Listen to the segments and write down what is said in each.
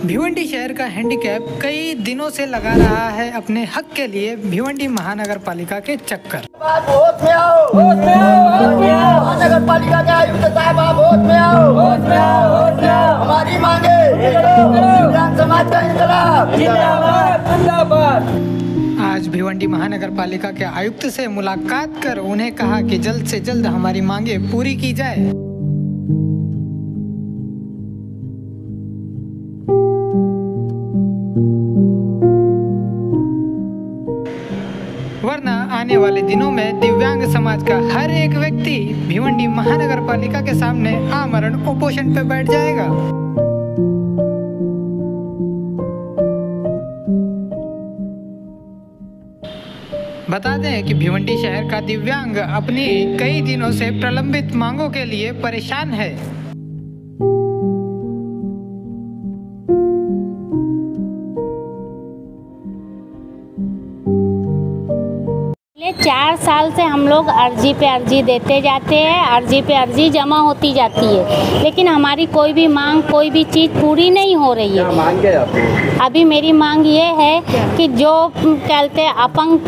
भिवंडी शहर का हैंडीकैप कई दिनों से लगा रहा है अपने हक के लिए भिवंडी महानगर पालिका के चक्कर। होश में आओ, होश में आओ, होश में आओ। महानगर पालिका के आयुक्त साहब आप होश में आओ, होश में आओ, होश में आओ। हमारी मांगे दिव्यांग समाज का इंकलाब जिंदाबाद जिंदाबाद। आज भिवंडी महानगर पालिका के आयुक्त से मुलाकात कर उन्हें कहा कि जल्द से जल्द हमारी मांगे पूरी की जाए। वरना आने वाले दिनों में दिव्यांग समाज का हर एक व्यक्ति भिवंडी महानगर पालिका के सामने आमरण उपोषण पे बैठ जाएगा। बता दें कि भिवंडी शहर का दिव्यांग अपनी कई दिनों से प्रलंबित मांगों के लिए परेशान है। 4 साल से हम लोग अर्जी पे अर्जी देते जाते हैं, अर्जी पे अर्जी जमा होती जाती है, लेकिन हमारी कोई भी मांग, कोई भी चीज़ पूरी नहीं हो रही है। मांग क्या है? अभी मेरी मांग ये है कि जो कहते अपंग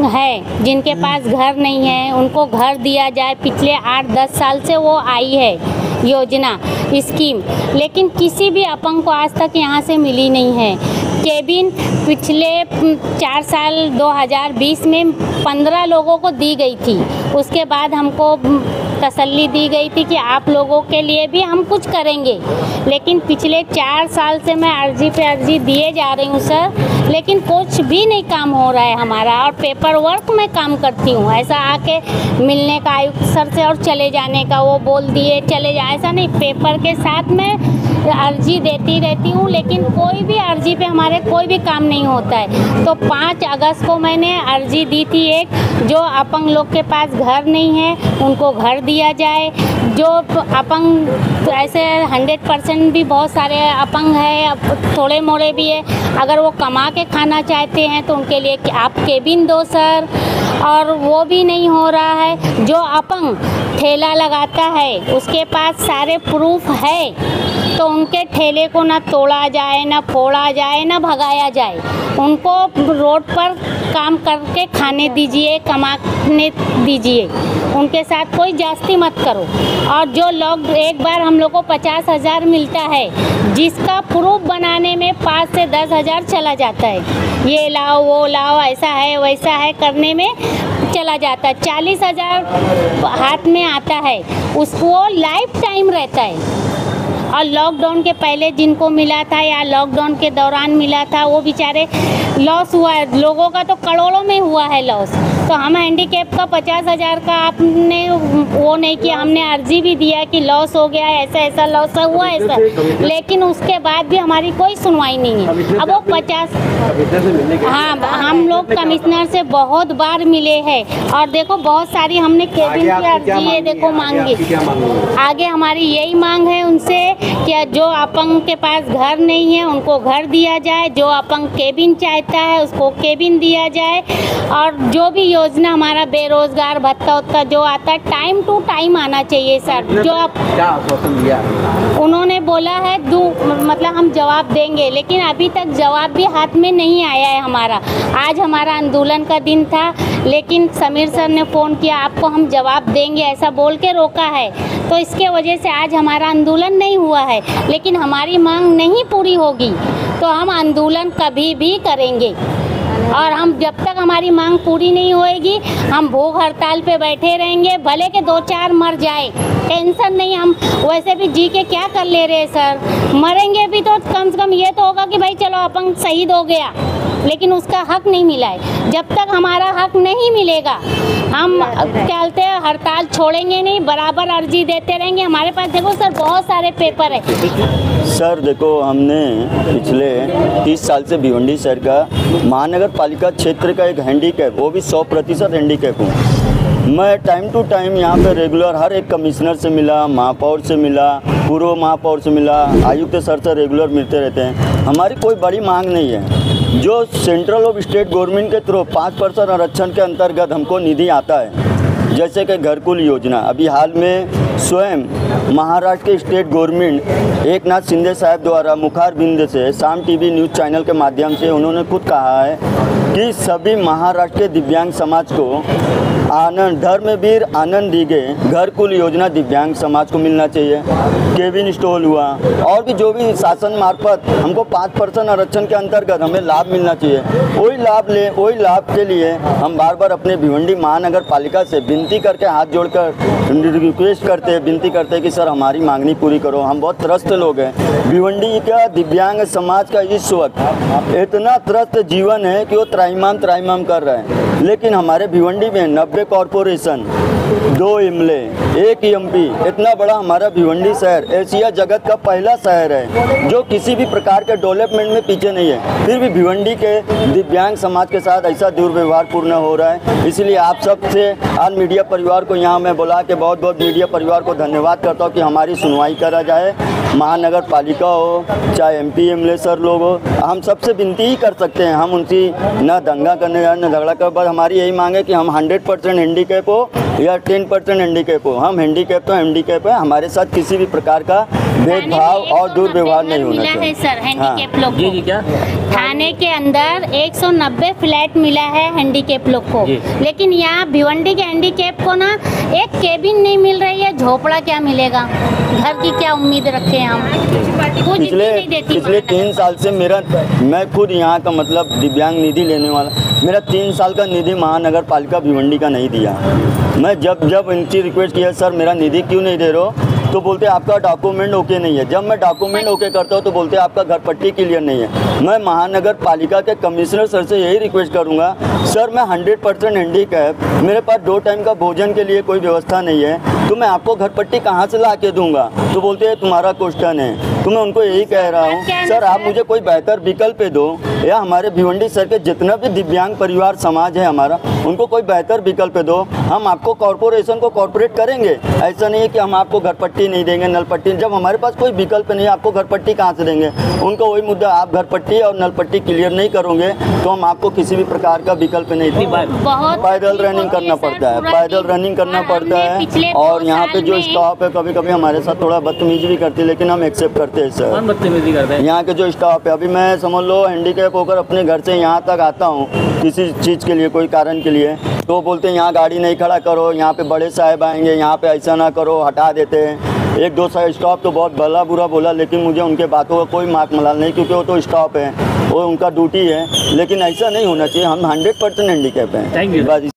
है, जिनके पास घर नहीं है, उनको घर दिया जाए। पिछले 8-10 साल से वो आई है योजना, स्कीम, लेकिन किसी भी अपंग को आज तक यहाँ से मिली नहीं है। केबिन पिछले 4 साल 2020 में 15 लोगों को दी गई थी। उसके बाद हमको तसल्ली दी गई थी कि आप लोगों के लिए भी हम कुछ करेंगे, लेकिन पिछले 4 साल से मैं अर्जी पे अर्जी दिए जा रही हूँ सर, लेकिन कुछ भी नहीं काम हो रहा है हमारा। और पेपर वर्क में काम करती हूँ, ऐसा आके मिलने का आयुक्त सर से और चले जाने का, वो बोल दिए चले जाए, ऐसा नहीं। पेपर के साथ मैं अर्जी देती रहती हूँ, लेकिन कोई भी अर्जी पे हमारे कोई भी काम नहीं होता है। तो 5 अगस्त को मैंने अर्जी दी थी एक, जो अपंग लोग के पास घर नहीं है उनको घर दिया जाए। जो अपंग ऐसे 100% भी बहुत सारे अपंग है, थोड़े मोड़े भी है, अगर वो कमा के खाना चाहते हैं तो उनके लिए आप केबिन दो सर। और वो भी नहीं हो रहा है। जो अपंग ठेला लगाता है उसके पास सारे प्रूफ है, तो उनके ठेले को ना तोड़ा जाए, ना फोड़ा जाए, ना भगाया जाए। उनको रोड पर काम करके खाने दीजिए, कमाने दीजिए, उनके साथ कोई जास्ती मत करो। और जो लोग एक बार हम लोग को 50,000 मिलता है, जिसका प्रूफ बनाने में 5 से 10 हज़ार चला जाता है। ये लाओ वो लाओ, ऐसा है वैसा है करने में चला जाता है। 40,000 हाथ में आता है, उसको लाइफ टाइम रहता है। और लॉकडाउन के पहले जिनको मिला था या लॉकडाउन के दौरान मिला था, वो बेचारे लॉस हुआ है, लोगों का तो करोड़ों में हुआ है लॉस। तो हम हैंडीकैप का 50,000 का आपने वो नहीं किया, हमने अर्जी भी दिया कि लॉस हो गया, ऐसा ऐसा लॉस हुआ है सर, लेकिन उसके बाद भी हमारी कोई सुनवाई नहीं है। अब वो 50, हाँ, हम लोग कमिश्नर से बहुत बार मिले हैं। और देखो बहुत सारी हमने केबिन की अर्जी है, देखो मांगी। आगे हमारी यही मांग है उनसे कि जो अपंग के पास घर नहीं है उनको घर दिया जाए, जो अपंग केबिन चाहता है उसको केबिन दिया जाए। और जो भी योजना हमारा बेरोजगार भत्ता उत्ता जो आता है, टाइम टू टाइम आना चाहिए सर। जो आप क्या आश्वासन दिया? उन्होंने बोला है मतलब हम जवाब देंगे, लेकिन अभी तक जवाब भी हाथ में नहीं आया है हमारा। आज हमारा आंदोलन का दिन था, लेकिन समीर सर ने फ़ोन किया, आपको हम जवाब देंगे ऐसा बोल के रोका है। तो इसके वजह से आज हमारा आंदोलन नहीं हुआ है, लेकिन हमारी मांग नहीं पूरी होगी तो हम आंदोलन कभी भी करेंगे। और हम जब तक हमारी मांग पूरी नहीं होएगी, हम भूख हड़ताल पे बैठे रहेंगे। भले के 2-4 मर जाए, टेंशन नहीं, हम वैसे भी जी के क्या कर ले रहे हैं सर। मरेंगे भी तो कम से कम ये तो होगा कि भाई चलो अपंग शहीद हो गया, लेकिन उसका हक नहीं मिला है। जब तक हमारा हक नहीं मिलेगा, हम कहते हैं हड़ताल छोड़ेंगे नहीं, बराबर अर्जी देते रहेंगे। हमारे पास देखो सर बहुत सारे पेपर है सर। देखो हमने पिछले 30 साल से भिवंडी शहर का महानगर पालिका क्षेत्र का एक हैंडीकैप, वो भी 100% हैंडीकैप हूँ। मैं टाइम टू टाइम यहाँ पे रेगुलर हर एक कमिश्नर से मिला, महापौर से मिला, पूर्व महापौर से मिला, आयुक्त सर से रेगुलर मिलते रहते हैं। हमारी कोई बड़ी मांग नहीं है। जो सेंट्रल और स्टेट गवर्नमेंट के थ्रू 5% आरक्षण के अंतर्गत हमको निधि आता है, जैसे कि घरकुल योजना, अभी हाल में स्वयं महाराष्ट्र के स्टेट गवर्नमेंट एक नाथ शिंदे साहब द्वारा मुखारबिंद से शाम टीवी न्यूज़ चैनल के माध्यम से उन्होंने खुद कहा है कि सभी महाराष्ट्र के दिव्यांग समाज को आनंद धर्मवीर आनंद दीगे घरकुल योजना दिव्यांग समाज को मिलना चाहिए। केबिन स्टॉल हुआ और भी जो भी शासन मार्फत हमको 5% आरक्षण के अंतर्गत हमें लाभ मिलना चाहिए, वही लाभ के लिए हम बार बार अपने भिवंडी महानगर पालिका से विनती करके हाथ जोड़कर रिक्वेस्ट करते हैं, विनती करते हैं कि सर हमारी मांगनी पूरी करो। हम बहुत त्रस्त लोग हैं। भिवंडी का दिव्यांग समाज का इस वक्त इतना त्रस्त जीवन है कि वो त्राहिमाम कर रहे हैं, लेकिन हमारे भिवंडी में 90 कॉरपोरेशन, 2 एमएलए, 1 एमपी, इतना बड़ा हमारा भिवंडी शहर एशिया जगत का पहला शहर है जो किसी भी प्रकार के डेवलपमेंट में पीछे नहीं है, फिर भी भिवंडी के दिव्यांग समाज के साथ ऐसा दुर्व्यवहार पूर्ण हो रहा है। इसलिए आप सबसे आज मीडिया परिवार को यहाँ मैं बुला के बहुत मीडिया परिवार को धन्यवाद करता हूँ कि हमारी सुनवाई करा जाए। महानगर पालिका हो चाहे एमपी एमएलए सर लोग हो, हम सबसे विनती ही कर सकते हैं। हम उनकी न दंगा करने जाए न झगड़ा कर, बस हमारी यही मांग है कि हम 100% हैंडीकैप हो या 10% हैंडीकैप हो, हम हैंडीकैप तो हैंडीकैप है, हमारे साथ किसी भी प्रकार का भेदभाव और दुर्व्यवहार नहीं होना चाहिए। सर हैंडीकैप लोग को थाने के अंदर 190 फ्लैट मिला है हैंडीकैप लोग को, लेकिन यहाँ भिवंडी के हैंडीकैप को ना एक केबिन नहीं मिल रही है, झोपड़ा क्या मिलेगा, घर की क्या उम्मीद रखें हम। पिछले 3 साल से मैं खुद यहाँ का मतलब दिव्यांग निधि लेने वाला, मेरा 3 साल का निधि महानगर पालिका भिवंडी का नहीं दिया। मैं जब इनकी रिक्वेस्ट किया सर मेरा निधि क्यों नहीं दे रहे हो, तो बोलते आपका डॉक्यूमेंट ओके नहीं है। जब मैं डॉक्यूमेंट ओके करता हूँ तो बोलते आपका घर पट्टी क्लियर नहीं है। मैं महानगर पालिका के कमिश्नर सर से यही रिक्वेस्ट करूँगा, सर मैं 100% हैंडीकैप, मेरे पास 2 टाइम का भोजन के लिए कोई व्यवस्था नहीं है, तो मैं आपको घर पट्टी कहाँ से ला के दूँगा। तो बोलते हैं तुम्हारा क्वेश्चन है। तो मैं उनको यही कह रहा हूँ सर आप मुझे कोई बेहतर विकल्प दो, या हमारे भिवंडी सर के जितना भी दिव्यांग परिवार समाज है हमारा, उनको कोई बेहतर विकल्प दो। हम आपको कॉरपोरेशन को कॉर्पोरेट करेंगे, ऐसा नहीं है कि हम आपको घर पट्टी नहीं देंगे, नल पट्टी। जब हमारे पास कोई विकल्प नहीं है आपको घर पट्टी कहाँ से देंगे। उनको वही मुद्दा, आप घर पट्टी और नल पट्टी क्लियर नहीं करोगे तो हम आपको किसी भी प्रकार का विकल्प नहीं देंगे। पैदल रनिंग करना पड़ता है, पैदल रनिंग करना पड़ता है। और यहाँ पे जो स्टाफ है कभी कभी हमारे साथ थोड़ा बदतमीजी भी करती है, लेकिन हम एक्सेप्ट करते हैं सर। बदतमीजी करते हैं यहाँ के जो स्टाफ है, अभी मैं समझ लो हैंडीकैप होकर अपने घर से यहाँ तक आता हूँ किसी चीज़ के लिए, कोई कारण के लिए, तो बोलते हैं यहाँ गाड़ी नहीं खड़ा करो, यहाँ पे बड़े साहब आएंगे, यहाँ पे ऐसा ना करो, हटा देते हैं। 1-2 स्टॉप तो बहुत भला बुरा बोला, लेकिन मुझे उनके बातों का कोई मार्क मलाल नहीं, क्योंकि वो तो स्टॉप है, वो उनका ड्यूटी है। लेकिन ऐसा नहीं होना चाहिए, हम 100% हैंडीकैप हैं। Thank you.